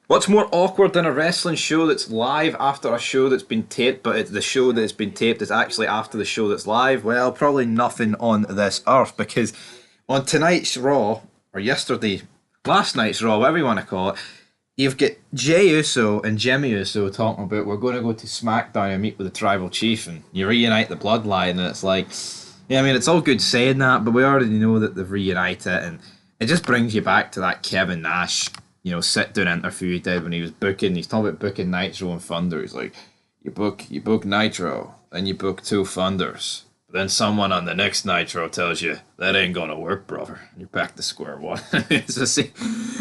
What's more awkward than a wrestling show that's live after a show that's been taped, but the show that's been taped is actually after the show that's live? Well, probably nothing on this earth, because on tonight's Raw, or yesterday, last night's Raw, whatever you want to call it, you've got Jey Uso and Jimmy Uso talking about we're going to go to SmackDown and meet with the Tribal Chief and you reunite the Bloodline, and it's like, yeah, I mean, it's all good saying that, but we already know that they've reunited it, and it just brings you back to that Kevin Nash, sit down interview he did when he was booking. He's talking about booking Nitro and Thunder. He's like, you book Nitro, then you book two Thunders. But then someone on the next Nitro tells you that ain't gonna work, brother. You're back to square one. So see,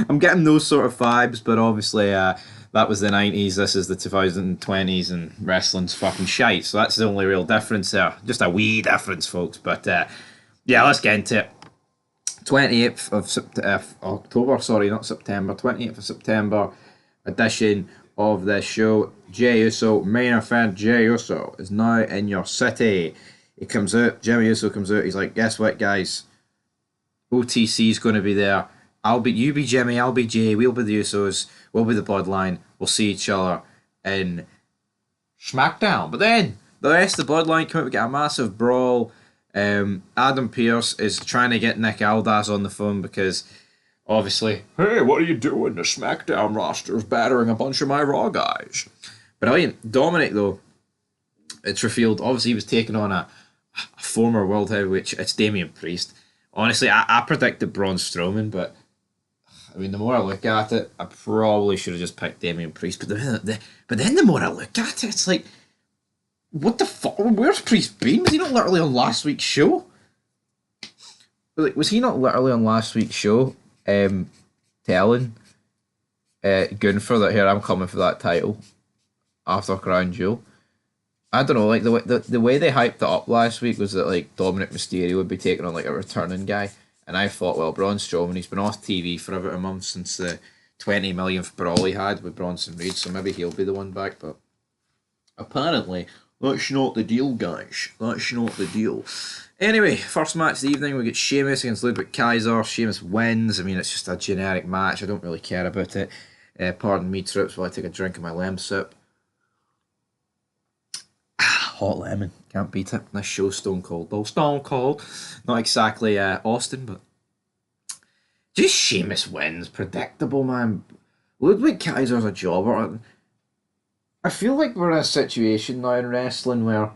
I'm getting those sort of vibes, but obviously, that was the 90s. This is the 2020s, and wrestling's fucking shite. So that's the only real difference there. Just a wee difference, folks. But yeah, let's get into it. 28th of October, sorry, not September, 28th of September edition of this show. Jey Uso, main event. Jey Uso is now in your city. He comes out, Jimmy Uso comes out, he's like, guess what, guys? OTC's going to be there. You be Jimmy, I'll be Jay, we'll be the Usos, we'll be the Bloodline, we'll see each other in SmackDown. But then, the rest of the Bloodline come out, we get a massive brawl. Adam Pearce is trying to get Nick Aldis on the phone because, obviously, hey, what are you doing? The SmackDown roster's battering a bunch of my Raw guys. Brilliant. Dominic, though, it's revealed, obviously he was taking on a former World Heavyweight, it's Damian Priest. Honestly, I predicted Braun Strowman, but I mean, the more I look at it, I probably should have just picked Damian Priest. But then the more I look at it, it's like, what the fuck? Where's Priest been? Was he not literally on last week's show? Like, was he not literally on last week's show, telling Gunther that here I'm coming for that title after Crown Jewel? I don't know, like the way they hyped it up last week was that like Dominic Mysterio would be taking on like a returning guy, and I thought, well, Braun Strowman, he's been off TV for about a month since the 20 millionth brawl he had with Bronson Reed, so maybe he'll be the one back. But apparently, that's not the deal, guys. That's not the deal. Anyway, first match of the evening, we get Sheamus against Ludwig Kaiser. Sheamus wins. I mean, it's just a generic match. I don't really care about it. Pardon me, trips, while I take a drink of my lemon soup. Hot lemon. Can't beat it. This show's Stone Cold, though. Stone Cold. Not exactly Austin, but just Sheamus wins. Predictable, man. Ludwig Kaiser's a jobber. I feel like we're in a situation now in wrestling where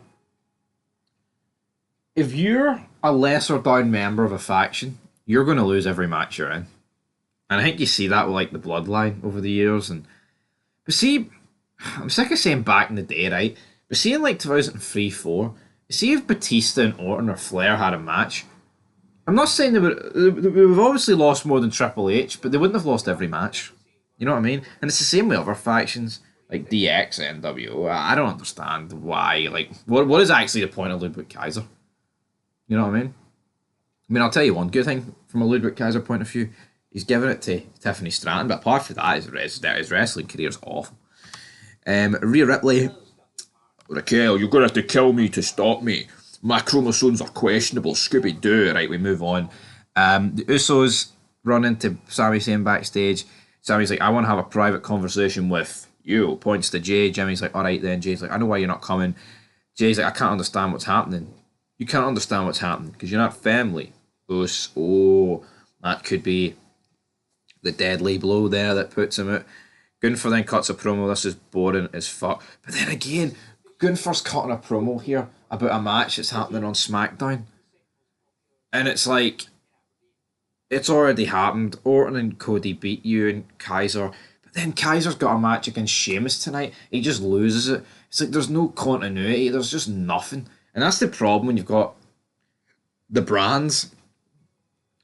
if you're a lesser down member of a faction, you're going to lose every match you're in. And I think you see that with like the Bloodline over the years. But see, I'm sick of saying back in the day, right? But see in like 2003-4, see if Batista and Orton or Flair had a match. I'm not saying we've obviously lost more than Triple H, but they wouldn't have lost every match. You know what I mean? And it's the same with other factions like DX, NWO. I don't understand why. Like, what is actually the point of Ludwig Kaiser? You know what I mean? I mean, I'll tell you one good thing from a Ludwig Kaiser point of view. He's given it to Tiffany Stratton, but apart from that, his wrestling career's awful. Rhea Ripley, Raquel, you're going to have to kill me to stop me. My chromosomes are questionable. Scooby-Doo. Right, we move on. The Usos run into Sami Zayn backstage. Sami's like, I want to have a private conversation with you. Points to Jay. Jimmy's like, alright then. Jay's like, I know why you're not coming. Jay's like, I can't understand what's happening. You can't understand what's happening because you're not family. Us. Oh, that could be the deadly blow there that puts him out. Gunther then cuts a promo. This is boring as fuck. But then again, Gunther's cutting a promo here about a match that's happening on SmackDown. And it's like, it's already happened. Orton and Cody beat you and Kaiser. But then Kaiser's got a match against Sheamus tonight. He just loses it. It's like there's no continuity. There's just nothing. And that's the problem when you've got the brands.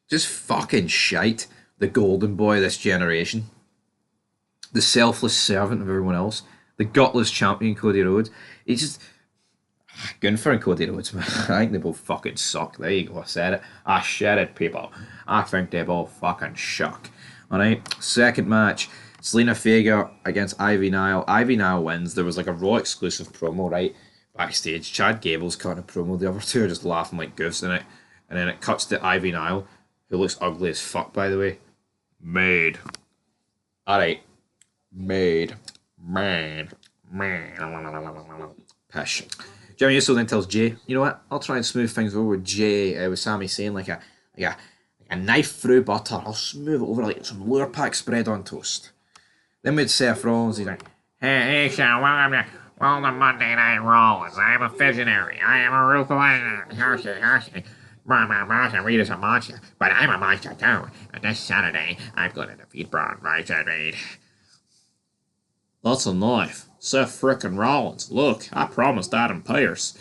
Just fucking shite. The golden boy of this generation. The selfless servant of everyone else. The gutless champion Cody Rhodes. He's just... Gunther and Cody Rhodes, man. I think they both fucking suck. There you go, I said it. I said it, people. I think they both fucking suck. Alright, second match. Selena Vega against Ivy Nile. Ivy Nile wins. There was like a Raw exclusive promo, right? Backstage. Chad Gable's cutting a promo. The other two are just laughing like goofs in it. And then it cuts to Ivy Nile, who looks ugly as fuck, by the way. Made. Alright. Made. Man. Pish. Jimmy Uso then tells Jay, you know what? I'll try and smooth things over with Jay, with Sami Zayn, like a knife through butter. I'll smooth it over like some lower pack spread on toast. Then with Seth Rollins, he's like, Hey, Isha, welcome to Monday Night Rollins. I am a visionary. I am a ruthless. Reed is a monster, but I'm a monster too. And this Saturday, I'm going to defeat Braun right and Reed. That's a knife. Seth frickin' Rollins. Look, I promised Adam Pearce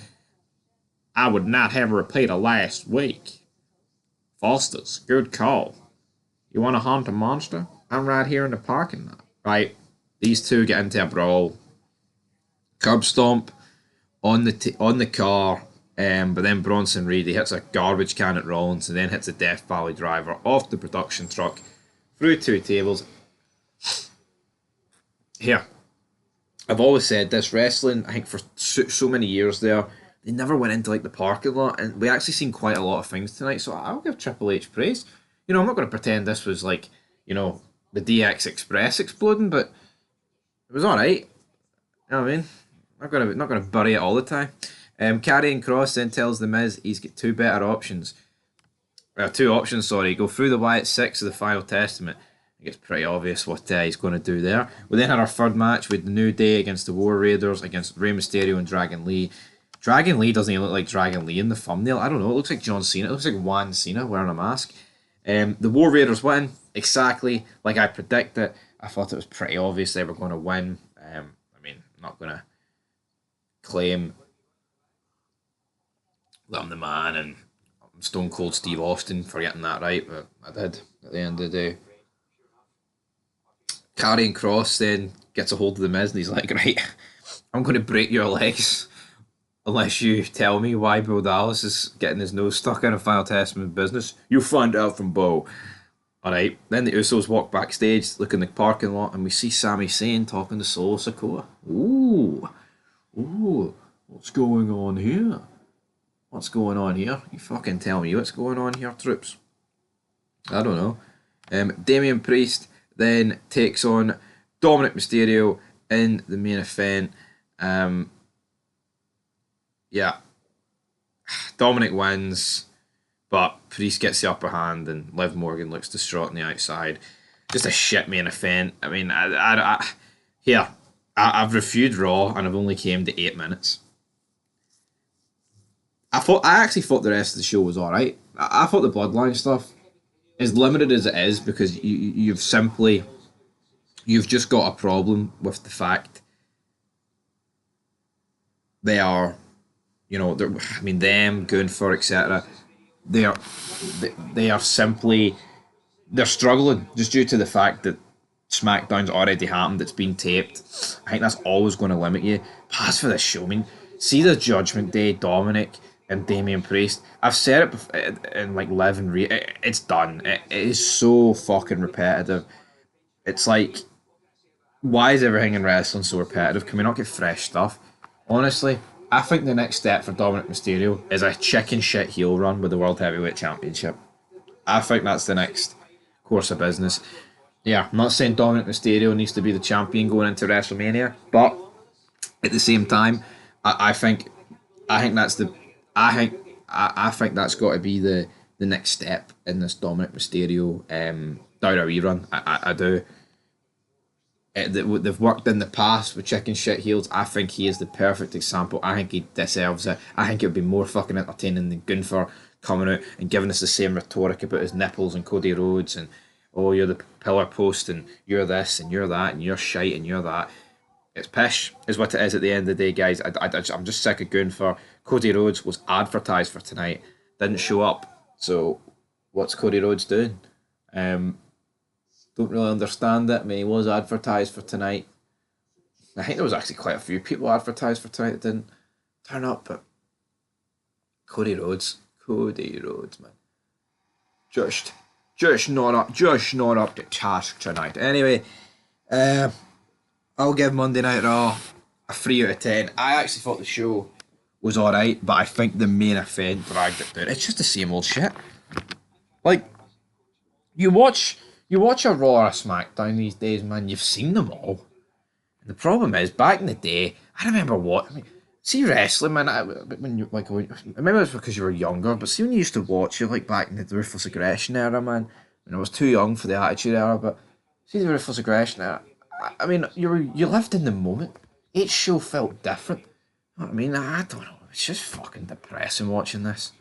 I would not have a repeat of last week. Foster's, good call. You want to hunt a monster? I'm right here in the parking lot. right, these two get into a brawl. Curb stomp on the car, but then Bronson Reed, he hits a garbage can at Rollins and then hits a Death Valley driver off the production truck through two tables. Here, I've always said this, wrestling, I think for so many years there, they never went into like the parking lot, and we actually seen quite a lot of things tonight, so I'll give Triple H praise. You know, I'm not going to pretend this was like, you know, the DX Express exploding, but it was alright. You know what I mean? Not gonna bury it all the time. Karrion Kross then tells The Miz he's got two options. Go through the Wyatt Six of the Final Testament. I think it's pretty obvious what he's going to do there. We then had our third match with the New Day against the War Raiders against Rey Mysterio and Dragon Lee. Dragon Lee doesn't even look like Dragon Lee in the thumbnail. I don't know. It looks like John Cena. It looks like Juan Cena wearing a mask. The War Raiders win exactly like I predicted. I thought it was pretty obvious they were going to win. I mean, I'm not going to claim that I'm the man and I'm Stone Cold Steve Austin for getting that right, but I did at the end of the day. Karrion Kross then gets a hold of The Miz and he's like, right, I'm going to break your legs unless you tell me why Bo Dallas is getting his nose stuck in a Final Testament business. You'll find out from Bo. Alright, then the Usos walk backstage, look in the parking lot, and we see Sami Zayn talking to Solo Sikoa. Ooh, what's going on here? What's going on here? You fucking tell me what's going on here, troops. I don't know. Damian Priest then takes on Dominic Mysterio in the main event. Yeah. Dominic wins, but Priest gets the upper hand and Liv Morgan looks distraught on the outside. Just a shit main event. I mean, I've reviewed Raw and I've only came to 8 minutes. I actually thought the rest of the show was alright. I thought the Bloodline stuff, as limited as it is, because you've just got a problem with the fact they are, you know, them, Gunther, etc. They're struggling just due to the fact that SmackDown's already happened, it's been taped. I think that's always going to limit you. Pass for this show. I mean, see the Judgment Day, Dominic and Damian Priest. I've said it in like Liv and Rhea. It's done. It is so fucking repetitive. It's like, why is everything in wrestling so repetitive? Can we not get fresh stuff? Honestly, I think the next step for Dominic Mysterio is a chicken shit heel run with the World Heavyweight Championship. I think that's the next course of business. Yeah, I'm not saying Dominic Mysterio needs to be the champion going into WrestleMania, but at the same time, I think that's got to be the next step in this Dominic Mysterio WWE run. I do. They've worked in the past with chicken shit heels. I think he is the perfect example. I think he deserves it. I think it would be more fucking entertaining than Gunther coming out and giving us the same rhetoric about his nipples and Cody Rhodes and, oh, you're the pillar post and you're this and you're that and you're shite and you're that. It's pish, is what it is at the end of the day, guys. I'm just sick of Gunther. Cody Rhodes was advertised for tonight, didn't show up. So, what's Cody Rhodes doing? Don't really understand it. I mean, he was advertised for tonight. I think there was actually quite a few people advertised for tonight that didn't turn up, but Cody Rhodes, man. Just not up to task tonight. Anyway, I'll give Monday Night Raw a 3 out of 10. I actually thought the show was alright, but I think the main event dragged it down. It's just the same old shit. Like, you watch You watch a Raw or a SmackDown these days, man. You've seen them all. And the problem is, back in the day, I remember what I mean. See wrestling, man. When you like, I remember it's because you were younger. But see when you used to watch, you like back in the Ruthless Aggression era, man. When I was too young for the Attitude Era, but see the Ruthless Aggression era. I mean, you lived in the moment. Each show felt different. You know what I mean, I don't know. It's just fucking depressing watching this.